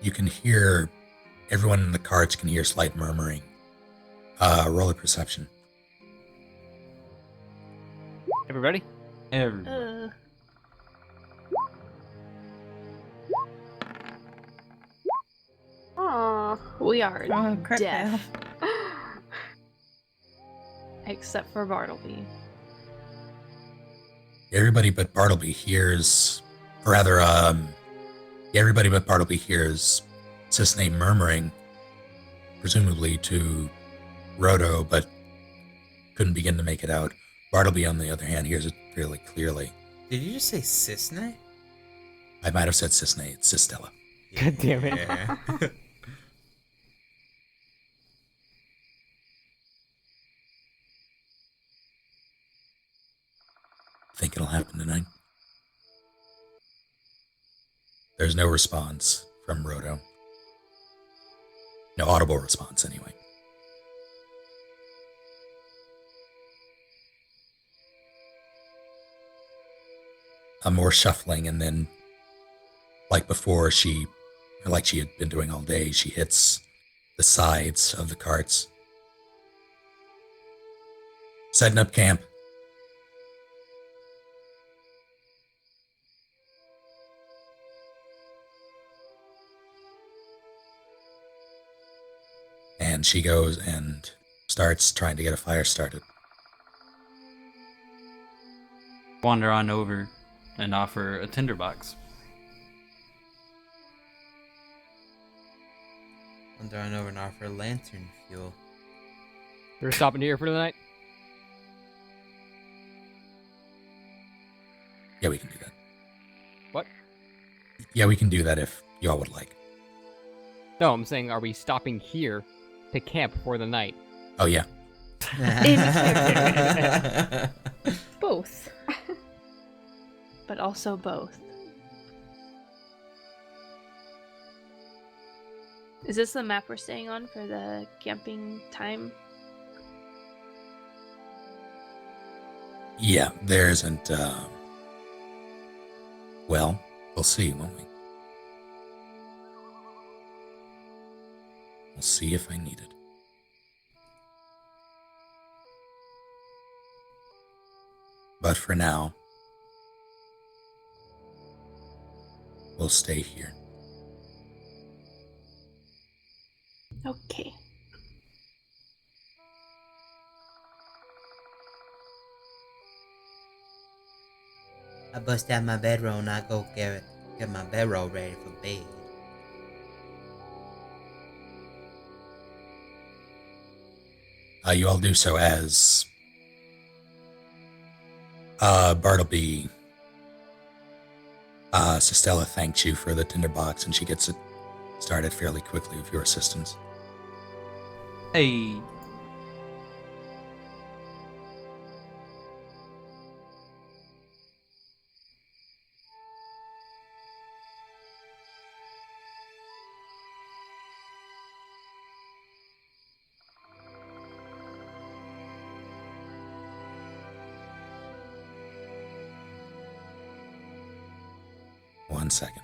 You can hear, everyone in the carts can hear slight murmuring. Roll a perception. Everybody? Everybody. We are crit fail. deaf. Except for Bartleby. Everybody but Bartleby hears, or rather, everybody but Bartleby hears Cisne murmuring, presumably to Roto, but couldn't begin to make it out. Bartleby, on the other hand, hears it fairly clearly. Did you just say Cisne? I might have said Cisne, it's Sistella. God damn it. Yeah. Think it'll happen tonight? There's no response from Roto. No audible response, anyway. More shuffling, and then, like before, like she had been doing all day, she hits the sides of the carts. Setting up camp. And she goes and starts trying to get a fire started. Wander on over and offer a tinderbox. I'm throwing over and offer lantern fuel. We're stopping here for the night. Yeah, we can do that. What? Yeah, we can do that if y'all would like. No, I'm saying, are we stopping here to camp for the night? Oh, yeah. Both. But also both. Is this the map we're staying on for the camping time? Yeah, there isn't, well, we'll see, won't we? We'll see if I need it. But for now, we'll stay here. Okay. I bust out my bedroll and I go get my bedroll ready for bed. You all do so as Bartleby, Sistella thanks you for the tinderbox, and she gets it started fairly quickly with your assistance. Hey. One second.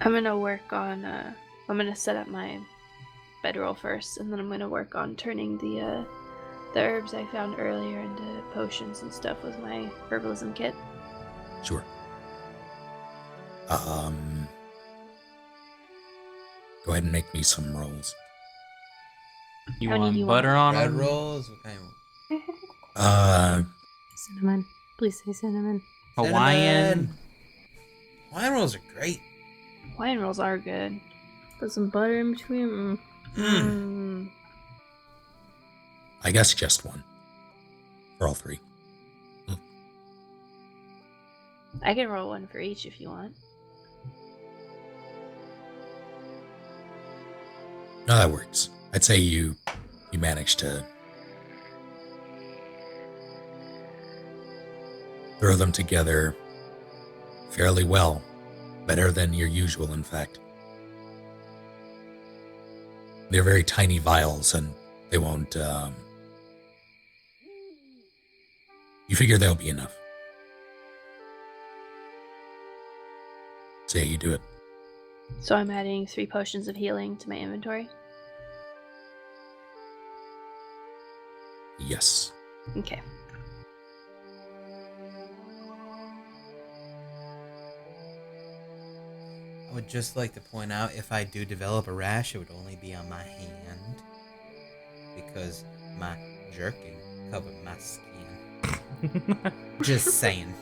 I'm gonna work on I'm gonna set up my bedroll first, and then I'm gonna work on turning the herbs I found earlier into potions and stuff with my herbalism kit. Sure. Go ahead and make me some rolls. You How many want do you butter on Bread them? rolls? What kind of Cinnamon. Please say cinnamon. Hawaiian? Wine rolls are great. Wine rolls are good. Put some butter in between. I guess just one. For all three. I can roll one for each if you want. No, that works. I'd say you managed to throw them together fairly well. Better than your usual, in fact. They're very tiny vials, and they won't, you figure they'll be enough. So yeah, you do it. So I'm adding 3 potions of healing to my inventory. Yes. Okay. I would just like to point out, if I do develop a rash, it would only be on my hand. Because my jerkin covered my skin. Just saying.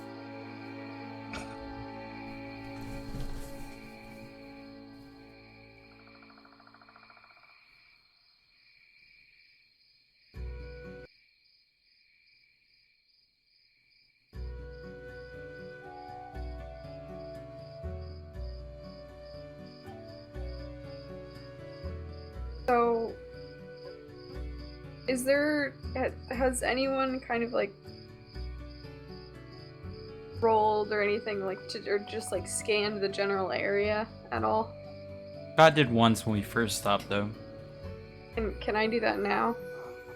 So, has anyone kind of like rolled or anything or just like scanned the general area at all? God did once when we first stopped, though. And can I do that now?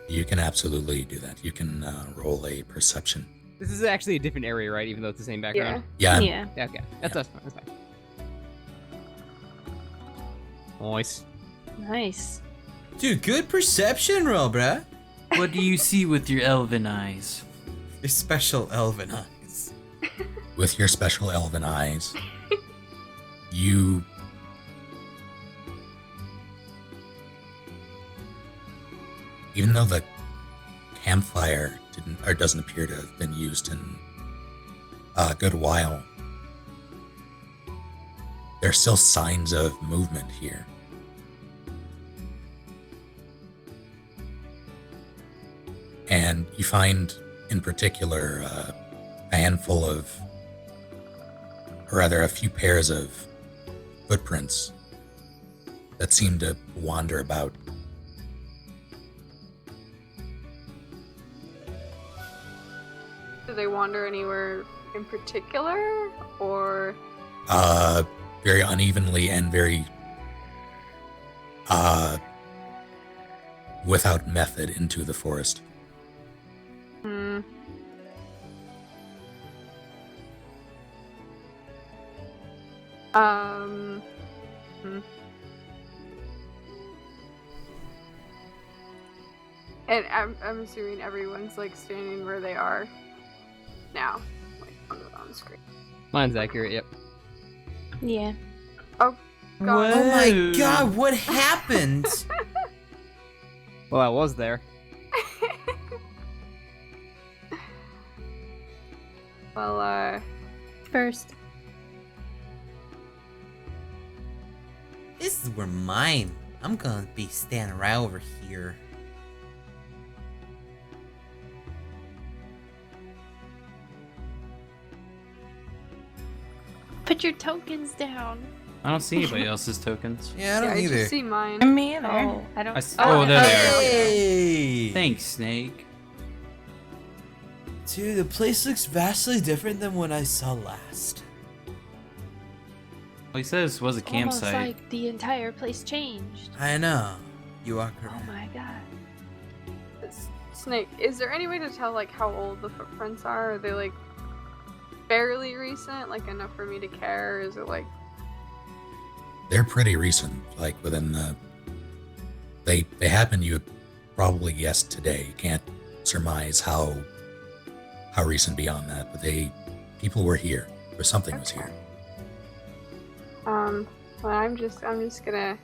You can absolutely do that. You can roll a perception. This is actually a different area, right? Even though it's the same background. Yeah. Yeah. Yeah. Okay. That's fine. That's fine. Nice. Nice. Dude, good perception roll, bruh. What do you see with your elven eyes? Your special elven eyes. With your special elven eyes, you even though the campfire doesn't appear to have been used in a good while, there are still signs of movement here. And you find, in particular, a handful of, or rather a few pairs of footprints that seem to wander about. Do they wander anywhere in particular, or? Very unevenly and very, without method into the forest. Hmm. And I'm assuming everyone's like standing where they are now, like on the screen. Mine's accurate. Yep. Yeah. Oh god. Oh my god, what happened? Well, I was there. Well, First. This is where mine. I'm gonna be standing right over here. Put your tokens down. I don't see anybody else's tokens. Yeah, I don't I either. just see mine. Me either. Oh, I don't. Oh, there they are. Hey! Thanks, Snake. Dude, the place looks vastly different than when I saw last. Well, he says it was a Almost campsite. like the entire place changed. I know. You are Oh correct. my god. Snake, is there any way to tell like how old the footprints are? Are they like fairly recent, like enough for me to care? Or is it like They're pretty recent, like within the. They happen. You would probably guess today. You can't surmise how recent beyond that, but people were here, or something was here. well, I'm just gonna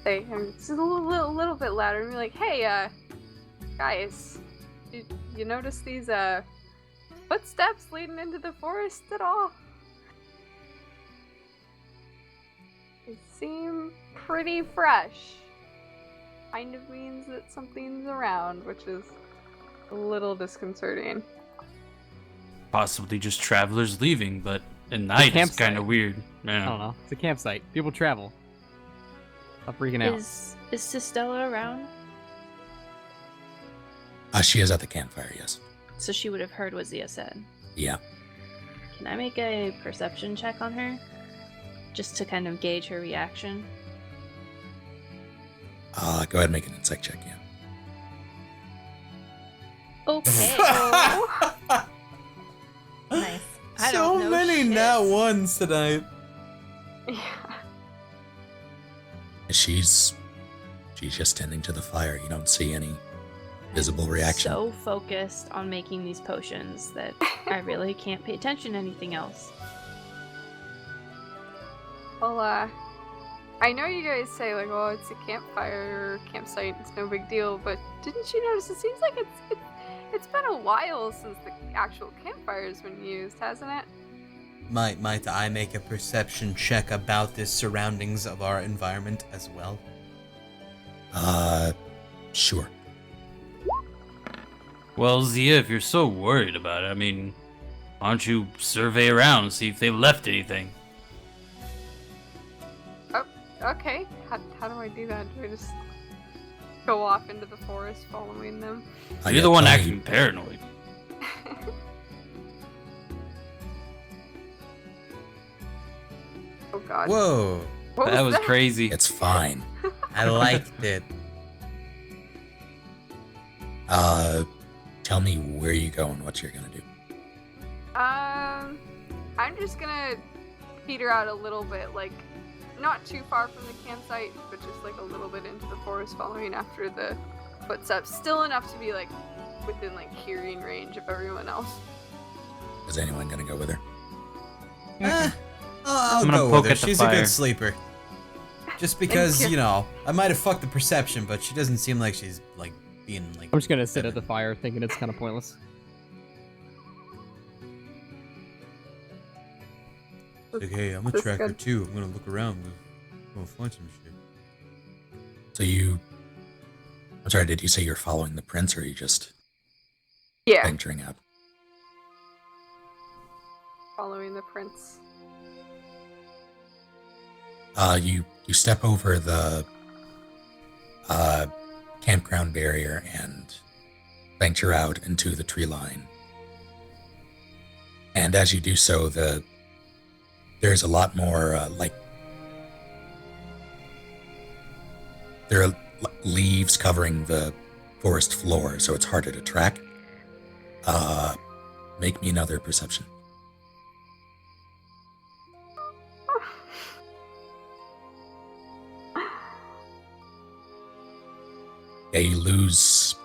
say, I'm just a little bit louder and be like, hey, guys, did you notice these footsteps leading into the forest at all? They seem pretty fresh. Kind of means that something's around, which is a little disconcerting. Possibly just travelers leaving, but at night it's campsite. kind of weird. I Yeah. don't know. It's a campsite. People travel. Stop freaking out. Is Sistella around? She is at the campfire, yes. So she would have heard what Zia said. Yeah. Can I make a perception check on her? Just to kind of gauge her reaction. Go ahead and make an insight check, yeah. Okay. Nice. I don't know shit. ones tonight. Yeah. She's just tending to the fire. You don't see any visible reaction. So focused on making these potions that I really can't pay attention to anything else. Well, I know you guys say like, "Oh, it's a campfire or campsite. It's no big deal." But didn't you notice? It seems like it's been a while since the actual campfire's been used, hasn't it? Might I make a perception check about the surroundings of our environment as well? Sure. Well, Zia, if you're so worried about it, I mean, why don't you survey around and see if they left anything? Oh, okay. How do I do that? Do I just go off into the forest following them? You're the one acting paranoid. Oh God. Whoa, What That was that? crazy. It's fine. I liked it. Tell me where you go and what you're gonna do. I'm just gonna peter out a little bit, like not too far from the campsite, but just like a little bit into the forest, following after the footsteps. Still enough to be like within like hearing range of everyone else. Is anyone gonna go with her? I'll I'm gonna go poke with her. at the She's a fire. good sleeper. Just because, you. you know, I might have fucked the perception, but she doesn't seem like she's like being like. I'm just gonna sit at the fire, thinking it's kind of pointless. Like, hey, I'm a That's tracker good. too. I'm gonna look around. I'm gonna find some shit. So I'm sorry, did you say you're following the prince or are you just Yeah, venturing out? following the prince. You step over the campground barrier and venture out into the tree line. And as you do so, there's a lot more there are leaves covering the forest floor, so it's harder to track. Make me another perception. Yeah, you lose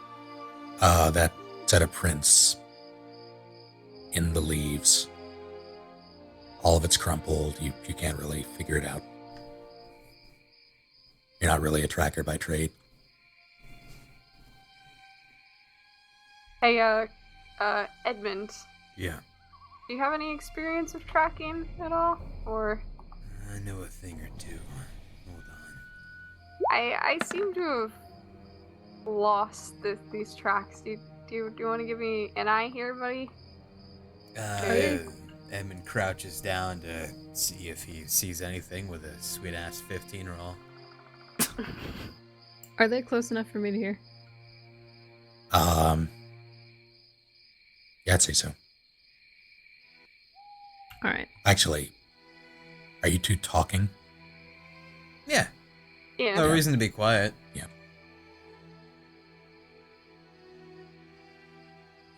that set of prints in the leaves. All of it's crumpled. You can't really figure it out. You're not really a tracker by trade. Hey, Edmund, Yeah, do you have any experience with tracking at all, or? I know a thing or two. Hold on. I seem to have lost these tracks. Do you want to give me an eye here, buddy? Edmund crouches down to see if he sees anything with a sweet ass 15 roll. Are they close enough for me to hear? Yeah, I'd say so. All right. Actually, are you two talking? Yeah, Yeah. no reason to be quiet. Yeah,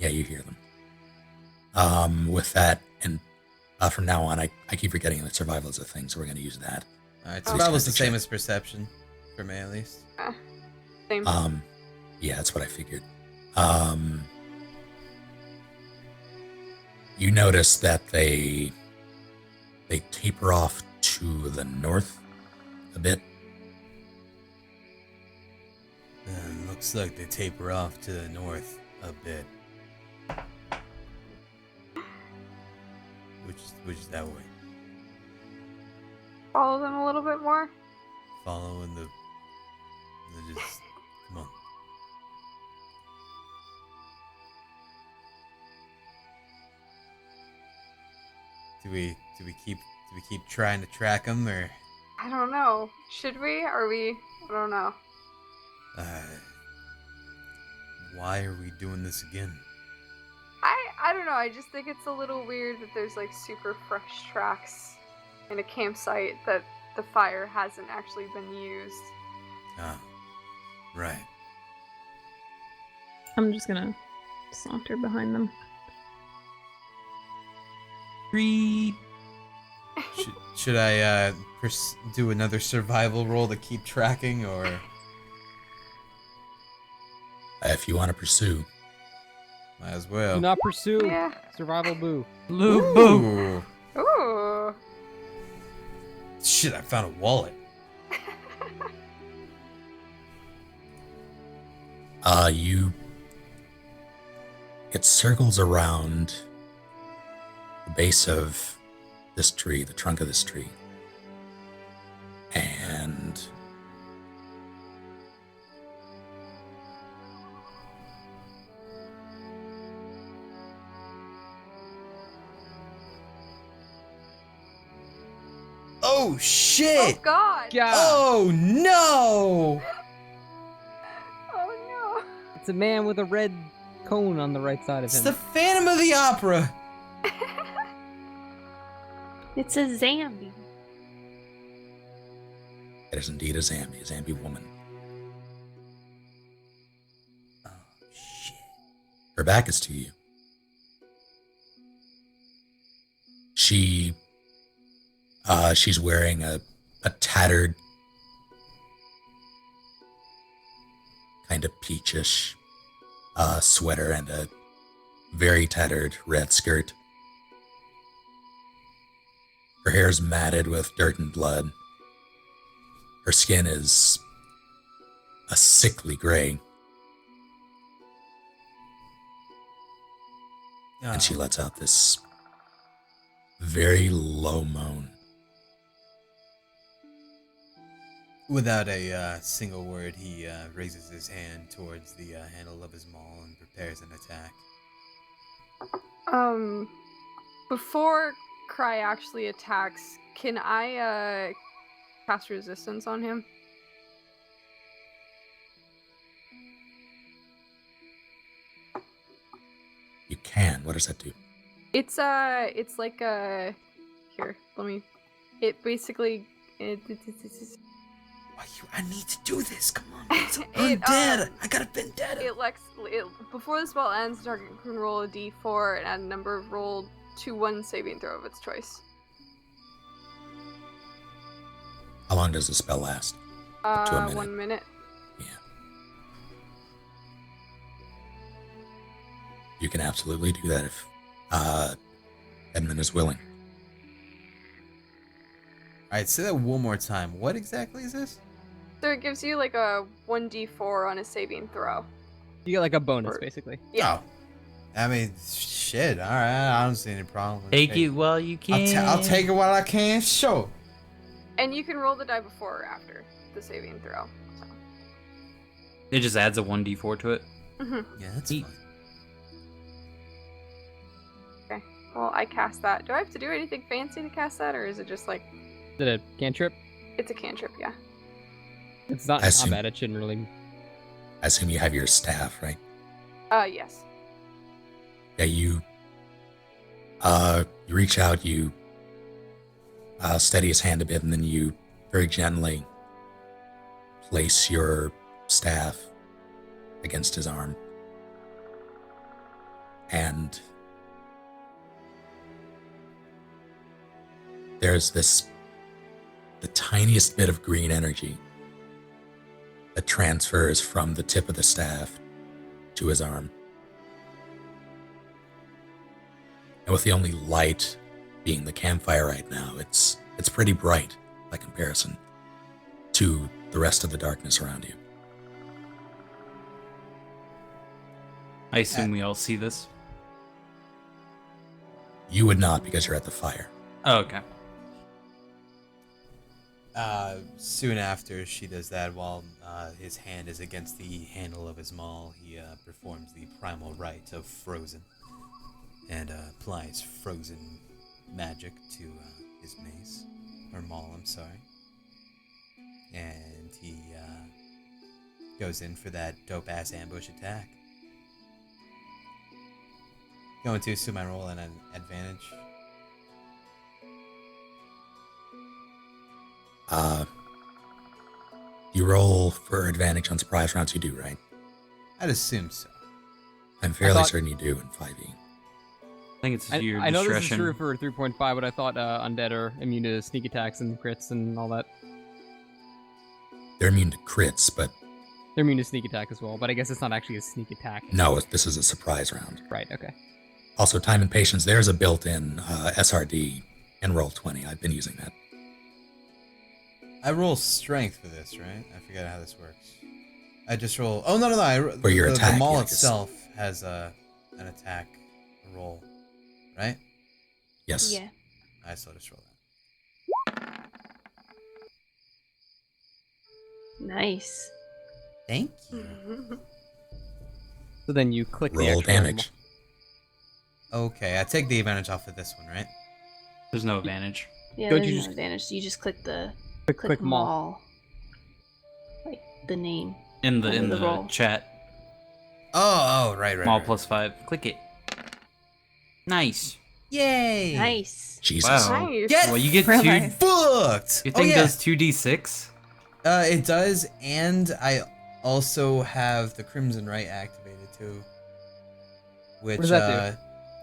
you hear them. With that, and from now on, I keep forgetting that survival is a thing, so we're going to use that. Alright, Oh. survival's the Check. same as perception, for me at least. Same. Yeah, that's what I figured. You notice that they taper off to the north a bit. Looks like they taper off to the north a bit. Which is that way? Follow them a little bit more. Following the just come on. Do we keep trying to track them or I don't know. Should we? Are we? I don't know. why are we doing this again? I don't know. I just think it's a little weird that there's like super fresh tracks in a campsite that the fire hasn't actually been used. Ah, right. I'm just gonna saunter behind them. Creep. Should I do another survival roll to keep tracking, or If you want to pursue, might as Do well? not pursue. Yeah. Survival boo. Blue boo. Ooh. Ooh. Shit! I found a wallet. it circles around the base of this tree, the trunk of this tree, and Oh Oh shit! God. God. Oh no! Oh no. It's a man with a red cone on the right side of It's him. the Phantom of the Opera. It's a zombie. it is indeed a zombie woman. Oh shit! Her back is to you. She's wearing a tattered, kind of peachish sweater and a very tattered red skirt. Her hair is matted with dirt and blood. Her skin is a sickly gray, and she lets out this very low moan. Without a single word, he raises his hand towards the handle of his maul and prepares an attack. Before Cry actually attacks, can I cast resistance on him? You can. What does that do? It's like here, let me. It basically it's Why I need to do this? Come on, it's It, undead. I got a vendetta. before the spell ends, the target can roll a d4 and add a number of rolled to one saving throw of its choice. How long does the spell last? Up to a minute. 1 minute. Yeah. You can absolutely do that if Edmund is willing. All right, say that one more time. What exactly is this? So it gives you like a 1d4 on a saving throw. You get like a bonus, Or- basically. Yeah. Oh. I mean, shit. All right, I don't see any problem. Take it while you can. I'll take it while I can. Sure. And you can roll the die before or after the saving throw. So. It just adds a 1d4 to it. Yeah, that's Eat. fine. Okay. Well, I cast that. Do I have to do anything fancy to cast that, or is it just like Is it a cantrip? it's a cantrip? Yeah. It's not I assume- combat. It shouldn't really. I assume you have your staff, right? Yes. Yeah, you reach out, you steady his hand a bit, and then you very gently place your staff against his arm. And there's the tiniest bit of green energy that transfers from the tip of the staff to his arm. And with the only light being the campfire right now, it's pretty bright by comparison to the rest of the darkness around you. I assume we all see this. You would not because you're at the fire. Oh, okay. Soon after she does that, while his hand is against the handle of his maul, he performs the primal rite of frozen and applies frozen magic to his mace, or maul, I'm sorry. And he goes in for that dope-ass ambush attack. Going to assume I roll an advantage. You roll for advantage on surprise rounds, you do, right? I'd assume so. I'm fairly thought- certain you do in 5e. think it's your I know this is discretion. true for 3.5, but I thought undead are immune to sneak attacks and crits and all that. They're immune to crits, but They're immune to sneak attack as well, but I guess it's not actually a sneak attack. no, this is a surprise round. Right, okay. Also, time and patience, there's a built-in SRD in Roll20. I've been using that. I roll strength for this, right? I forget how this works. I just roll. Oh no. For your the attack, maul yeah, I guess. itself has an attack roll, right? Yes. Yeah. I still just roll that. Nice. Thank you. So then you click the Roll extra damage. Okay, I take the advantage off of this one, right? There's no advantage. Yeah, Don't there's you no just- advantage. You just click the click maul. mall. Like the name. In the In the roll. chat, Oh, right. mall right. +5. Click it. Nice. Yay! Nice. Jesus. Wow. Nice. Get Well, you get Real 2. nice. fucked. Your Oh, thing yeah. does 2d6. It does, and I also have the Crimson Right activated too. Which does that do?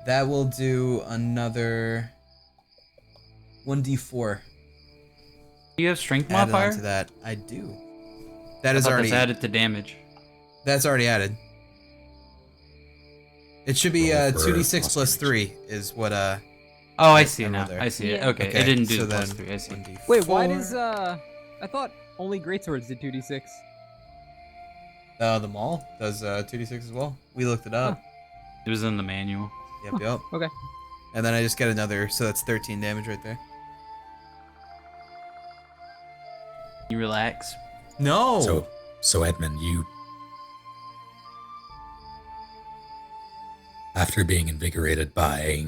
that will do another 1d4 Do you have strength added modifier? onto that. I do. That I is thought already that's added to damage. That's already added. It should be Roll for 2d6 plus plus damage. 3 is what Oh, I see I it now. rolled there. I see it. Yeah. Okay, it didn't do so the then +3. I see. 1d4. Wait, why does I thought only greatswords did 2d6? The maul does 2d6 as well. We looked it up. It was in the manual. Yep. Okay. And then I just get another, so that's 13 damage right there. You relax. No. So Edmund, you, after being invigorated by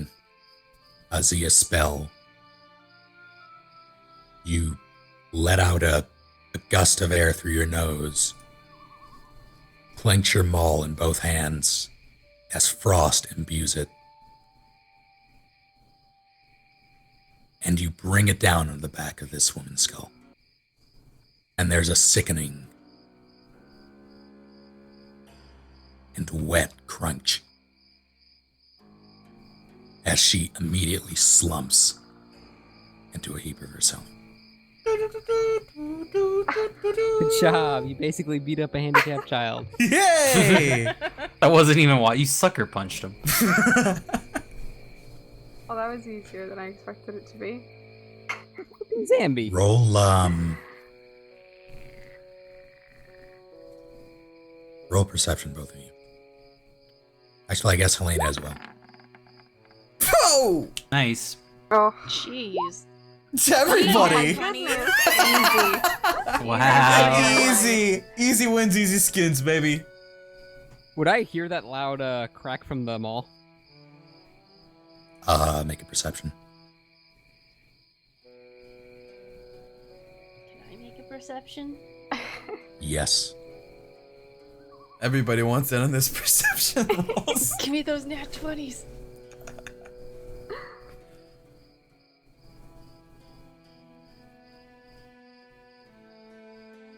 Azia's spell, you let out a gust of air through your nose, clench your maul in both hands as frost imbues it, and you bring it down on the back of this woman's skull. And there's a sickening and wet crunch as she immediately slumps into a heap of herself. Good job. You basically beat up a handicapped child. Yay! That wasn't even why you sucker punched him. Well, that was easier than I expected it to be. Zambi. Roll perception, both of you. Actually, I guess Helena as well. Oh! Nice. Oh, Jeez. It's everybody! Easy. Wow. Easy wins, easy skins, baby. Would I hear that loud crack from the mall? Make a perception. Can I make a perception? Yes. Everybody wants in on this perception rolls. Give me those nat 20s.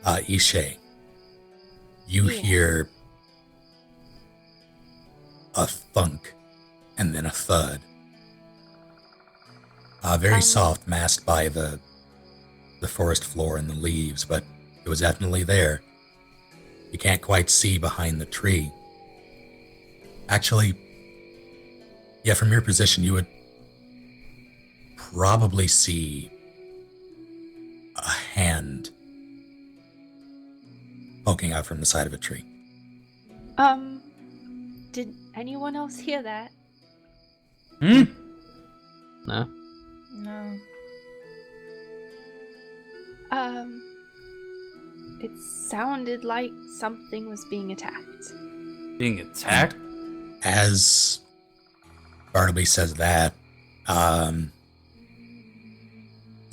Ishe, you Yeah. hear a thunk and then a thud. Very soft, masked by the forest floor and the leaves, but it was definitely there. You can't quite see behind the tree. Actually, yeah, from your position, you would probably see a hand poking out from the side of a tree. Did anyone else hear that? Hmm? No. No. It sounded like something was being attacked. Being attacked? As Bartleby says that,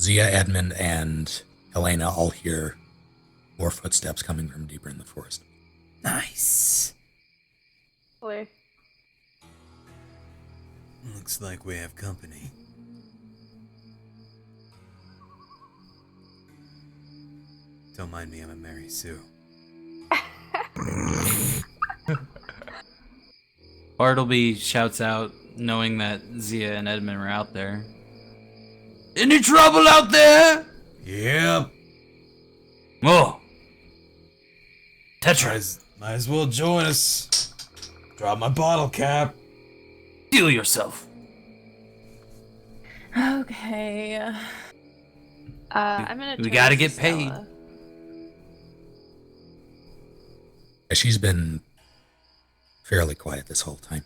Zia, Edmund, and Helena all hear more footsteps coming from deeper in the forest. Nice. Play. Looks like we have company. Don't mind me, I'm a Mary Sue. Bartleby shouts out, knowing that Zia and Edmund were out there. Any trouble out there? Yep. Oh. Tetra, Might as well join us. Drop my bottle cap. steal yourself. Okay. I'm gonna. We turn gotta to get paid. Stella. She's been fairly quiet this whole time.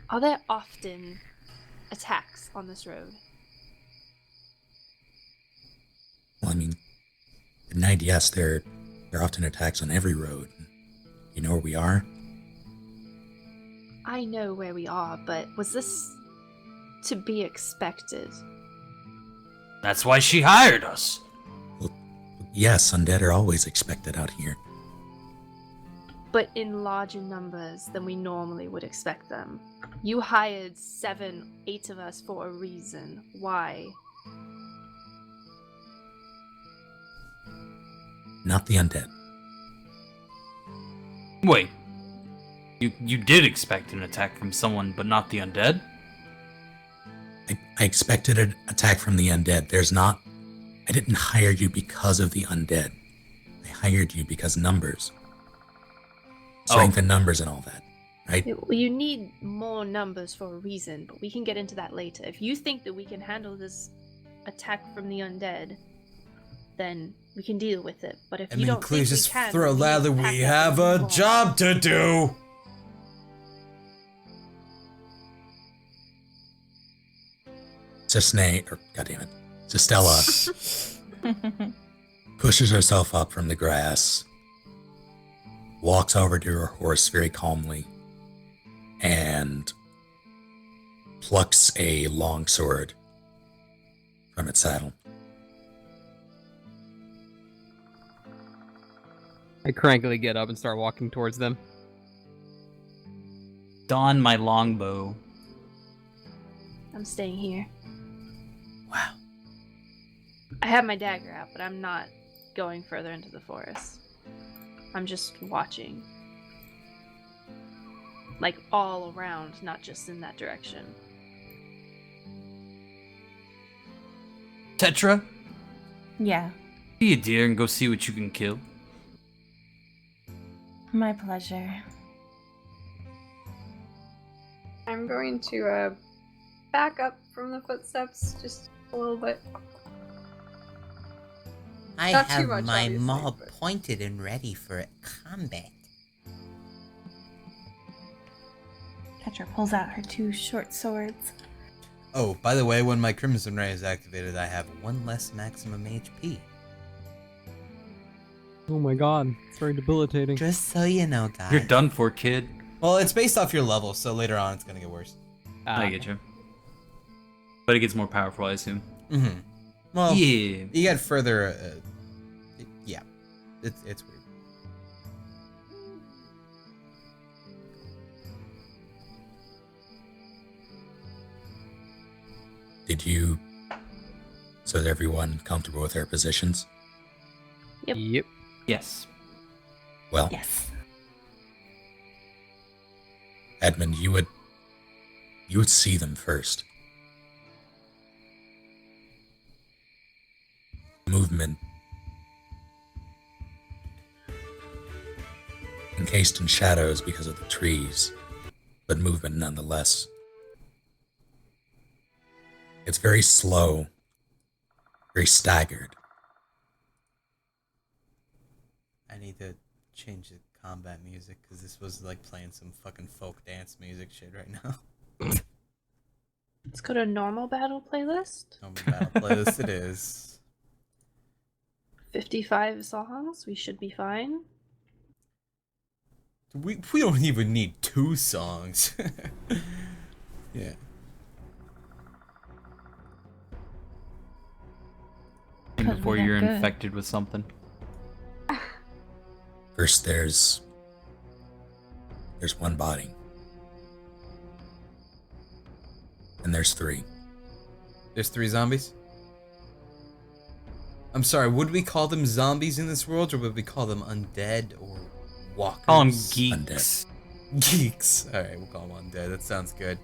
Are there often attacks on this road? Well, I mean, at night, yes, there are often attacks on every road. You know where we are? I know where we are, but was this to be expected? That's why she hired us. Yes, undead are always expected out here. But in larger numbers than we normally would expect them. You hired 7, 8 of us for a reason. Why? Not the undead. Wait. You did expect an attack from someone, but not the undead? I expected an attack from the undead. I didn't hire you because of the undead. I hired you because numbers. Strength in numbers and all that, right? You need more numbers for a reason, but we can get into that later. If you think that we can handle this attack from the undead, then we can deal with it. But if you don't think we can, throw then lather. need to pack We up have and a move on. job to do. Stella pushes herself up from the grass, walks over to her horse very calmly, and plucks a long sword from its saddle. I crankily get up and start walking towards them. Don my longbow. I'm staying here. Wow. I have my dagger out, but I'm not going further into the forest. I'm just watching. Like all around, not just in that direction. Tetra, Yeah, be a deer and go see what you can kill. my pleasure. I'm going to back up from the footsteps just a little bit. I Not too have much, my obviously, maw but- pointed and ready for combat. Tetra pulls out her 2 short swords. Oh, by the way, when my Crimson Ray is activated, I have 1 less maximum HP. Oh my god, it's very debilitating. Just so you know, guys. You're done for, kid. Well, it's based off your level, so later on it's gonna get worse. I get you. But it gets more powerful, I assume. Mm-hmm. Well, Yeah. you get further. Yeah, it's weird. So is everyone comfortable with their positions? Yep. Yep. Yes. Well, Yes. Edmund, you would see them first. Movement. Encased in shadows because of the trees, but movement nonetheless. It's very slow, very staggered. I need to change the combat music because this was like playing some fucking folk dance music shit right now. Let's go to normal battle playlist. On the battle playlist it is. 55 songs. We should be fine. We don't even need 2 songs. Yeah. And 'Cause we before got you're good. infected with something. First, there's one body. And there's 3. There's 3 zombies? I'm sorry, would we call them zombies in this world, or would we call them undead or walkers? Call them geeks. Geeks. All right, we'll call them undead. That sounds good.